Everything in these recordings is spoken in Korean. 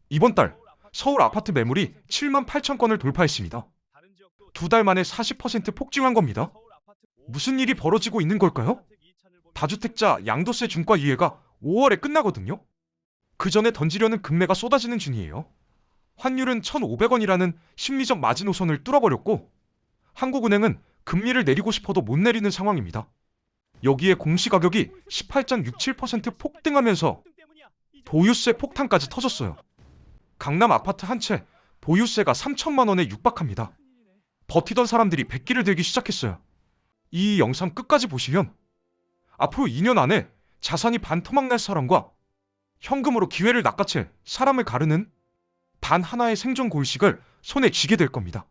이번 달 서울 아파트 매물이 7만 8천 건을 돌파했습니다. 두 달 만에 40% 폭증한 겁니다. 무슨 일이 벌어지고 있는 걸까요? 다주택자 양도세 중과 이해가 5월에 끝나거든요. 그 전에 던지려는 금매가 쏟아지는 중이에요. 환율은 1,500원이라는 심리적 마지노선을 뚫어버렸고 한국은행은 금리를 내리고 싶어도 못 내리는 상황입니다. 여기에 공시가격이 18.67% 폭등하면서 보유세 폭탄까지 터졌어요. 강남 아파트 한 채 보유세가 3천만 원에 육박합니다. 버티던 사람들이 백기를 들기 시작했어요. 이 영상 끝까지 보시면 앞으로 2년 안에 자산이 반토막 날 사람과 현금으로 기회를 낚아채 사람을 가르는 단 하나의 생존 골식을 손에 쥐게 될 겁니다.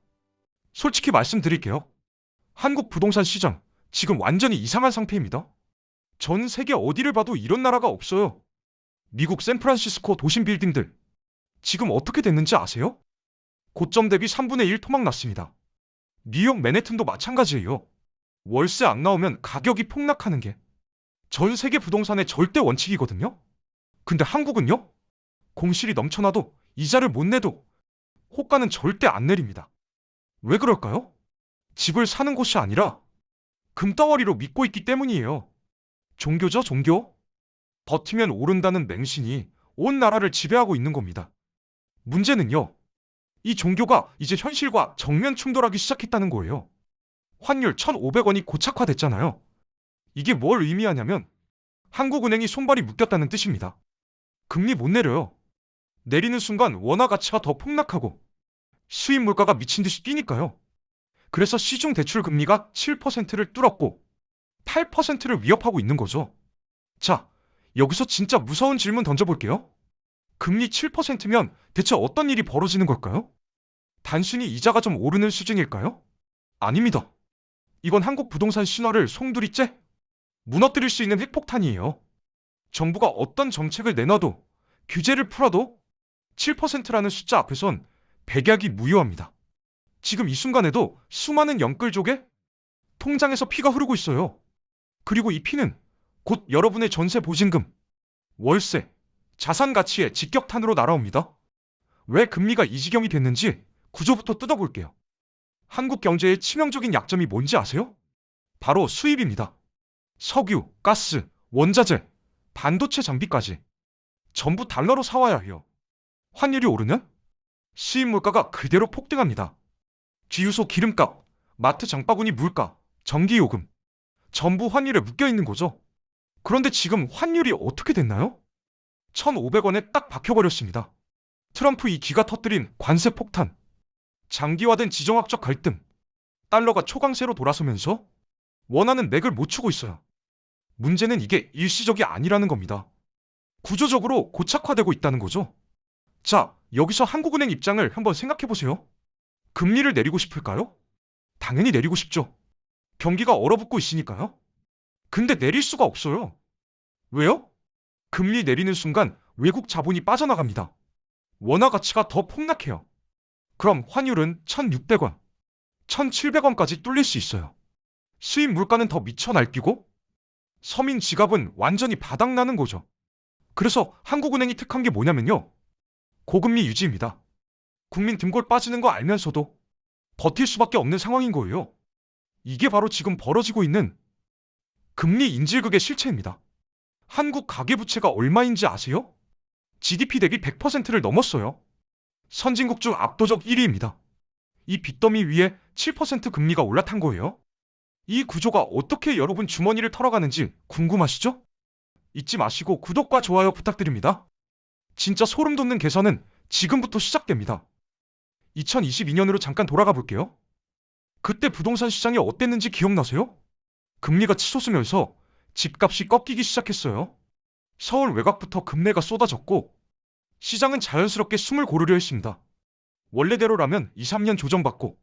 솔직히 말씀드릴게요. 한국 부동산 시장 지금 완전히 이상한 상태입니다. 전 세계 어디를 봐도 이런 나라가 없어요. 미국 샌프란시스코 도심 빌딩들 지금 어떻게 됐는지 아세요? 고점 대비 3분의 1 토막 났습니다. 뉴욕 맨해튼도 마찬가지예요. 월세 안 나오면 가격이 폭락하는 게 전 세계 부동산의 절대 원칙이거든요. 근데 한국은요? 공실이 넘쳐나도 이자를 못 내도 호가는 절대 안 내립니다. 왜 그럴까요? 집을 사는 곳이 아니라 금덩어리로 믿고 있기 때문이에요. 종교죠, 종교? 버티면 오른다는 맹신이 온 나라를 지배하고 있는 겁니다. 문제는요, 이 종교가 이제 현실과 정면 충돌하기 시작했다는 거예요. 환율 1,500원이 고착화됐잖아요. 이게 뭘 의미하냐면 한국은행이 손발이 묶였다는 뜻입니다. 금리 못 내려요. 내리는 순간 원화 가치가 더 폭락하고 수입 물가가 미친 듯이 뛰니까요. 그래서 시중 대출 금리가 7%를 뚫었고 8%를 위협하고 있는 거죠. 자, 여기서 진짜 무서운 질문 던져볼게요. 금리 7%면 대체 어떤 일이 벌어지는 걸까요? 단순히 이자가 좀 오르는 수준일까요? 아닙니다. 이건 한국 부동산 신화를 송두리째 무너뜨릴 수 있는 핵폭탄이에요. 정부가 어떤 정책을 내놔도 규제를 풀어도 7%라는 숫자 앞에선 백약이 무효합니다. 지금 이 순간에도 수많은 영끌족의 통장에서 피가 흐르고 있어요. 그리고 이 피는 곧 여러분의 전세 보증금, 월세, 자산 가치에 직격탄으로 날아옵니다. 왜 금리가 이 지경이 됐는지 구조부터 뜯어볼게요. 한국 경제의 치명적인 약점이 뭔지 아세요? 바로 수입입니다. 석유, 가스, 원자재, 반도체 장비까지 전부 달러로 사와야 해요. 환율이 오르면 수입 물가가 그대로 폭등합니다. 주유소 기름값, 마트 장바구니 물가, 전기요금 전부 환율에 묶여 있는 거죠. 그런데 지금 환율이 어떻게 됐나요? 1,500원에 딱 박혀버렸습니다. 트럼프 이 기가 터뜨린 관세 폭탄, 장기화된 지정학적 갈등, 달러가 초강세로 돌아서면서 원하는 맥을 못 추고 있어요. 문제는 이게 일시적이 아니라는 겁니다. 구조적으로 고착화되고 있다는 거죠. 자, 여기서 한국은행 입장을 한번 생각해보세요. 금리를 내리고 싶을까요? 당연히 내리고 싶죠. 경기가 얼어붙고 있으니까요. 근데 내릴 수가 없어요. 왜요? 금리 내리는 순간 외국 자본이 빠져나갑니다. 원화 가치가 더 폭락해요. 그럼 환율은 1,600원, 1,700원까지 뚫릴 수 있어요. 수입 물가는 더 미쳐 날뛰고 서민 지갑은 완전히 바닥나는 거죠. 그래서 한국은행이 택한 게 뭐냐면요. 고금리 유지입니다. 국민 등골 빠지는 거 알면서도 버틸 수밖에 없는 상황인 거예요. 이게 바로 지금 벌어지고 있는 금리 인질극의 실체입니다. 한국 가계부채가 얼마인지 아세요? GDP 대비 100%를 넘었어요. 선진국 중 압도적 1위입니다. 이 빚더미 위에 7% 금리가 올라탄 거예요. 이 구조가 어떻게 여러분 주머니를 털어가는지 궁금하시죠? 잊지 마시고 구독과 좋아요 부탁드립니다. 진짜 소름 돋는 계산은 지금부터 시작됩니다. 2022년으로 잠깐 돌아가 볼게요. 그때 부동산 시장이 어땠는지 기억나세요? 금리가 치솟으면서 집값이 꺾이기 시작했어요. 서울 외곽부터 급매가 쏟아졌고 시장은 자연스럽게 숨을 고르려 했습니다. 원래대로라면 2, 3년 조정받고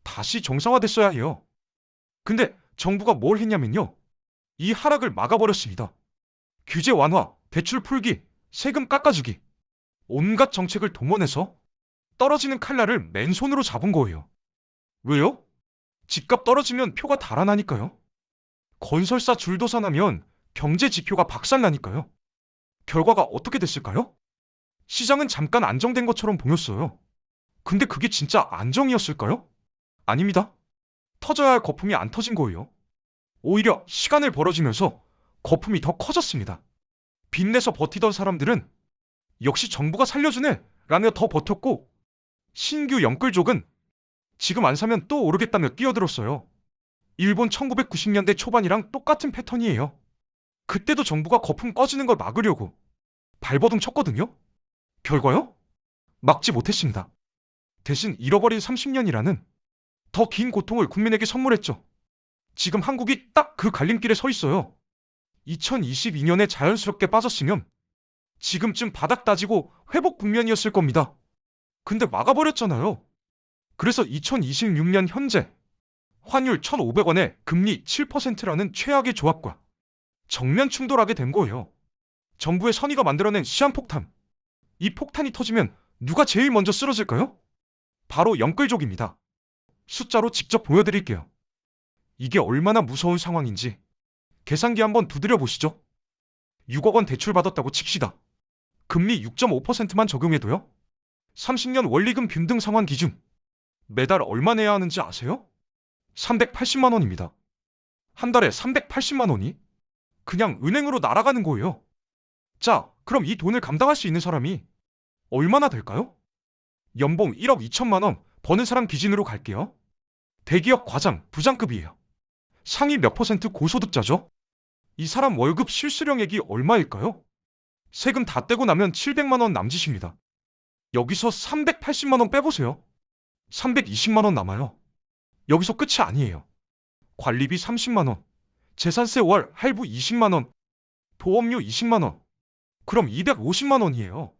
다시 정상화됐어야 해요. 근데 정부가 뭘 했냐면요. 이 하락을 막아버렸습니다. 규제 완화, 대출 풀기, 세금 깎아주기 온갖 정책을 동원해서 떨어지는 칼날을 맨손으로 잡은 거예요. 왜요? 집값 떨어지면 표가 달아나니까요. 건설사 줄도산하면 경제 지표가 박살나니까요. 결과가 어떻게 됐을까요? 시장은 잠깐 안정된 것처럼 보였어요. 근데 그게 진짜 안정이었을까요? 아닙니다. 터져야 할 거품이 안 터진 거예요. 오히려 시간을 벌어지면서 거품이 더 커졌습니다. 빚내서 버티던 사람들은 역시 정부가 살려주네 라며 더 버텼고, 신규 영끌족은 지금 안 사면 또 오르겠다며 뛰어들었어요. 일본 1990년대 초반이랑 똑같은 패턴이에요. 그때도 정부가 거품 꺼지는 걸 막으려고 발버둥 쳤거든요. 결과요? 막지 못했습니다. 대신 잃어버린 30년이라는 더 긴 고통을 국민에게 선물했죠. 지금 한국이 딱 그 갈림길에 서 있어요. 2022년에 자연스럽게 빠졌으면 지금쯤 바닥 따지고 회복 국면이었을 겁니다. 근데 막아버렸잖아요. 그래서 2026년 현재 환율 1,500원에 금리 7%라는 최악의 조합과 정면 충돌하게 된 거예요. 정부의 선의가 만들어낸 시한폭탄. 이 폭탄이 터지면 누가 제일 먼저 쓰러질까요? 바로 영끌족입니다. 숫자로 직접 보여드릴게요. 이게 얼마나 무서운 상황인지 계산기 한번 두드려 보시죠. 6억 원 대출 받았다고 칩시다. 금리 6.5%만 적용해도요. 30년 원리금 빈등 상환 기준 매달 얼마 내야 하는지 아세요? 380만 원입니다. 한 달에 380만 원이 그냥 은행으로 날아가는 거예요. 자, 그럼 이 돈을 감당할 수 있는 사람이 얼마나 될까요? 연봉 1억 2천만 원 버는 사람 기준으로 갈게요. 대기업 과장, 부장급이에요. 상위 몇 퍼센트 고소득자죠? 이 사람 월급 실수령액이 얼마일까요? 세금 다 떼고 나면 700만 원 남짓입니다. 여기서 380만 원 빼보세요. 320만 원 남아요. 여기서 끝이 아니에요. 관리비 30만 원, 재산세 월 할부 20만 원, 보험료 20만 원. 그럼 250만 원이에요.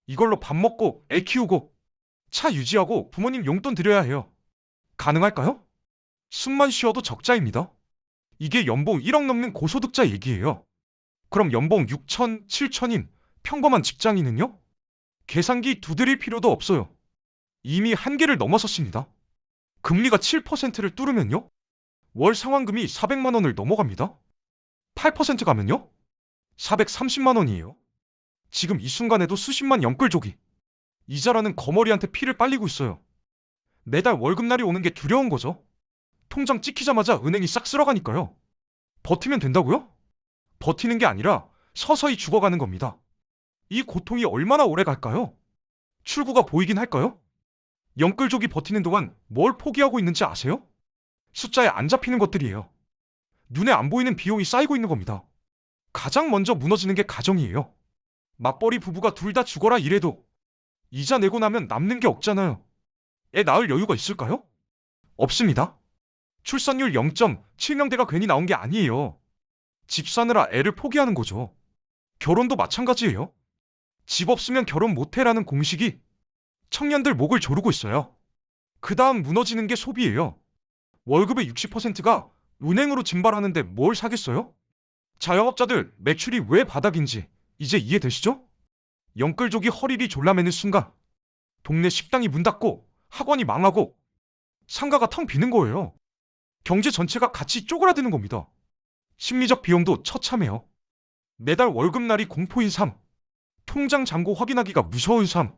이걸로 밥 먹고 애 키우고 차 유지하고 부모님 용돈 드려야 해요. 가능할까요? 숨만 쉬어도 적자입니다. 이게 연봉 1억 넘는 고소득자 얘기예요. 그럼 연봉 6천, 7천인 평범한 직장인은요? 계산기 두드릴 필요도 없어요. 이미 한계를 넘어섰습니다. 금리가 7%를 뚫으면요? 월 상환금이 400만 원을 넘어갑니다. 8% 가면요? 430만 원이에요. 지금 이 순간에도 수십만 영끌족이 이자라는 거머리한테 피를 빨리고 있어요. 매달 월급날이 오는 게 두려운 거죠. 통장 찍히자마자 은행이 싹 쓸어가니까요. 버티면 된다고요? 버티는 게 아니라 서서히 죽어가는 겁니다. 이 고통이 얼마나 오래 갈까요? 출구가 보이긴 할까요? 영끌족이 버티는 동안 뭘 포기하고 있는지 아세요? 숫자에 안 잡히는 것들이에요. 눈에 안 보이는 비용이 쌓이고 있는 겁니다. 가장 먼저 무너지는 게 가정이에요. 맞벌이 부부가 둘 다 죽어라 이래도 이자 내고 나면 남는 게 없잖아요. 애 낳을 여유가 있을까요? 없습니다. 출산율 0.7명대가 괜히 나온 게 아니에요. 집 사느라 애를 포기하는 거죠. 결혼도 마찬가지예요. 집 없으면 결혼 못해라는 공식이 청년들 목을 조르고 있어요. 그 다음 무너지는 게 소비예요. 월급의 60%가 은행으로 증발하는데 뭘 사겠어요? 자영업자들 매출이 왜 바닥인지 이제 이해되시죠? 영끌족이 허리를 졸라매는 순간 동네 식당이 문 닫고 학원이 망하고 상가가 텅 비는 거예요. 경제 전체가 같이 쪼그라드는 겁니다. 심리적 비용도 처참해요. 매달 월급날이 공포인 삶, 통장 잔고 확인하기가 무서운 삶.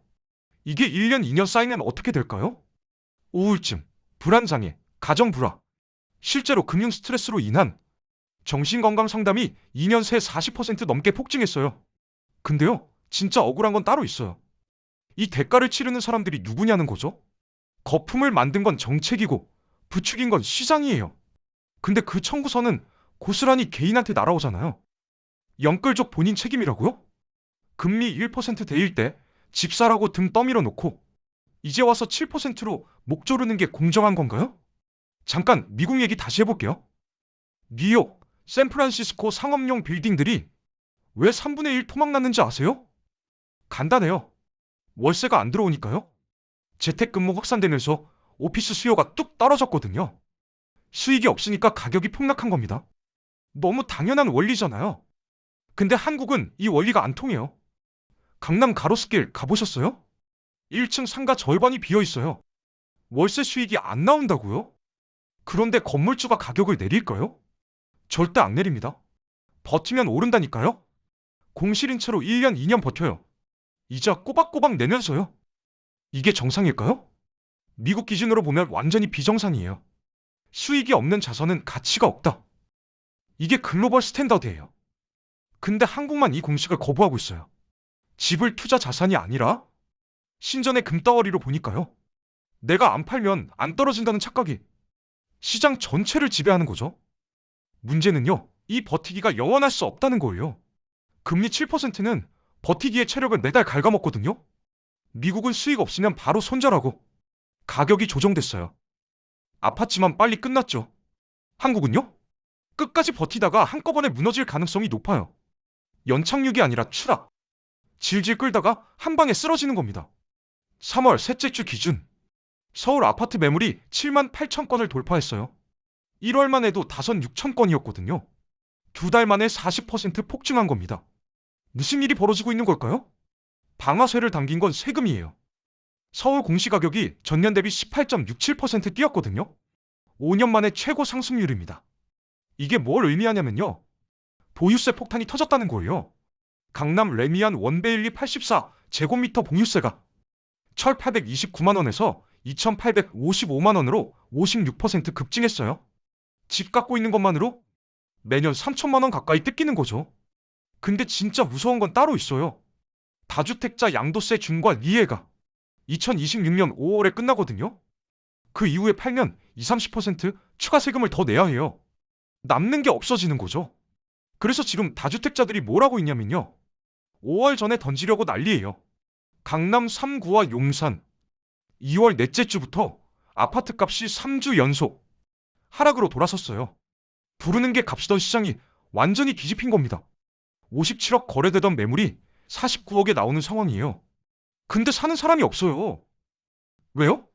이게 1년, 2년 쌓이면 어떻게 될까요? 우울증, 불안장애, 가정불화, 실제로 금융 스트레스로 인한 정신건강 상담이 2년 새 40% 넘게 폭증했어요. 근데요, 진짜 억울한 건 따로 있어요. 이 대가를 치르는 사람들이 누구냐는 거죠? 거품을 만든 건 정책이고 부추긴 건 시장이에요. 근데 그 청구서는 고스란히 개인한테 날아오잖아요. 영끌족 본인 책임이라고요? 금리 1%대일 때 집 사라고 등 떠밀어 놓고 이제 와서 7%로 목 조르는 게 공정한 건가요? 잠깐 미국 얘기 다시 해볼게요. 뉴욕, 샌프란시스코 상업용 빌딩들이 왜 3분의 1 토막 났는지 아세요? 간단해요. 월세가 안 들어오니까요. 재택근무 확산되면서 오피스 수요가 뚝 떨어졌거든요. 수익이 없으니까 가격이 폭락한 겁니다. 너무 당연한 원리잖아요. 근데 한국은 이 원리가 안 통해요. 강남 가로수길 가보셨어요? 1층 상가 절반이 비어있어요. 월세 수익이 안 나온다고요? 그런데 건물주가 가격을 내릴까요? 절대 안 내립니다. 버티면 오른다니까요? 공실인 채로 1년, 2년 버텨요. 이자 꼬박꼬박 내면서요. 이게 정상일까요? 미국 기준으로 보면 완전히 비정상이에요. 수익이 없는 자산은 가치가 없다. 이게 글로벌 스탠다드예요. 근데 한국만 이 공식을 거부하고 있어요. 집을 투자 자산이 아니라 신전의 금덩어리로 보니까요. 내가 안 팔면 안 떨어진다는 착각이 시장 전체를 지배하는 거죠. 문제는요, 이 버티기가 영원할 수 없다는 거예요. 금리 7%는 버티기의 체력을 매달 갉아먹거든요. 미국은 수익 없으면 바로 손절하고 가격이 조정됐어요. 아팠지만 빨리 끝났죠. 한국은요? 끝까지 버티다가 한꺼번에 무너질 가능성이 높아요. 연착륙이 아니라 추락. 질질 끌다가 한 방에 쓰러지는 겁니다. 3월 셋째 주 기준 서울 아파트 매물이 7만 8천 건을 돌파했어요. 1월만 해도 6천 건이었거든요. 두 달 만에 40% 폭증한 겁니다. 무슨 일이 벌어지고 있는 걸까요? 방아쇠를 당긴 건 세금이에요. 서울 공시가격이 전년 대비 18.67% 뛰었거든요. 5년 만에 최고 상승률입니다. 이게 뭘 의미하냐면요. 보유세 폭탄이 터졌다는 거예요. 강남 레미안 원베일리 84 제곱미터 보유세가 1,829만 원에서 2,855만 원으로 56% 급증했어요. 집 갖고 있는 것만으로 매년 3천만 원 가까이 뜯기는 거죠. 근데 진짜 무서운 건 따로 있어요. 다주택자 양도세 중과 리해가 2026년 5월에 끝나거든요. 그 이후에 팔면 20-30% 추가 세금을 더 내야 해요. 남는 게 없어지는 거죠. 그래서 지금 다주택자들이 뭘 하고 있냐면요. 5월 전에 던지려고 난리예요. 강남 3구와 용산 2월 넷째 주부터 아파트 값이 3주 연속 하락으로 돌아섰어요. 부르는 게 값이던 시장이 완전히 뒤집힌 겁니다. 57억 거래되던 매물이 49억에 나오는 상황이에요. 근데 사는 사람이 없어요. 왜요?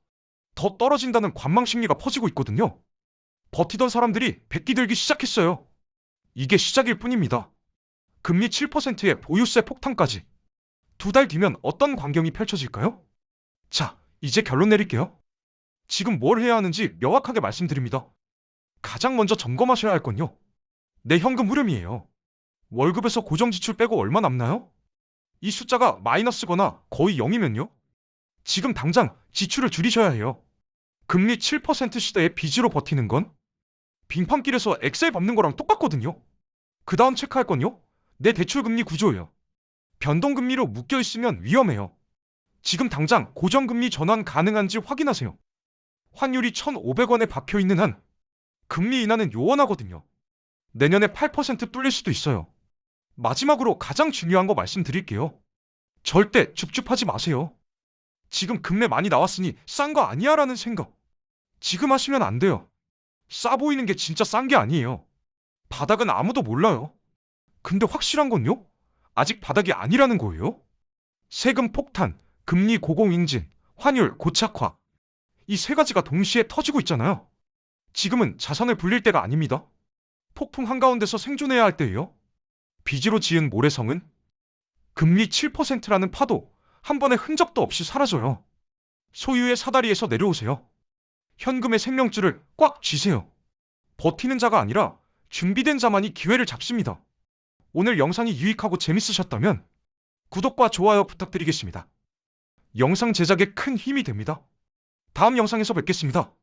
더 떨어진다는 관망 심리가 퍼지고 있거든요. 버티던 사람들이 백기 들기 시작했어요. 이게 시작일 뿐입니다. 금리 7%의 보유세 폭탄까지. 두 달 뒤면 어떤 광경이 펼쳐질까요? 자, 이제 결론 내릴게요. 지금 뭘 해야 하는지 명확하게 말씀드립니다. 가장 먼저 점검하셔야 할 건요. 내 현금 흐름이에요. 월급에서 고정 지출 빼고 얼마 남나요? 이 숫자가 마이너스거나 거의 0이면요. 지금 당장 지출을 줄이셔야 해요. 금리 7% 시대에 빚으로 버티는 건 빙판길에서 엑셀 밟는 거랑 똑같거든요. 그 다음 체크할 건요. 내 대출금리 구조예요. 변동금리로 묶여있으면 위험해요. 지금 당장 고정금리 전환 가능한지 확인하세요. 환율이 1,500원에 박혀있는 한 금리 인하는 요원하거든요. 내년에 8% 뚫릴 수도 있어요. 마지막으로 가장 중요한 거 말씀드릴게요. 절대 줍줍하지 마세요. 지금 금매 많이 나왔으니 싼 거 아니야 라는 생각. 지금 하시면 안 돼요. 싸 보이는 게 진짜 싼 게 아니에요. 바닥은 아무도 몰라요. 근데 확실한 건요? 아직 바닥이 아니라는 거예요. 세금 폭탄, 금리 고공행진, 환율 고착화. 이 세 가지가 동시에 터지고 있잖아요. 지금은 자산을 불릴 때가 아닙니다. 폭풍 한가운데서 생존해야 할 때예요. 빚으로 지은 모래성은 금리 7%라는 파도 한 번의 흔적도 없이 사라져요. 소유의 사다리에서 내려오세요. 현금의 생명줄을 꽉 쥐세요. 버티는 자가 아니라 준비된 자만이 기회를 잡습니다. 오늘 영상이 유익하고 재밌으셨다면 구독과 좋아요 부탁드리겠습니다. 영상 제작에 큰 힘이 됩니다. 다음 영상에서 뵙겠습니다.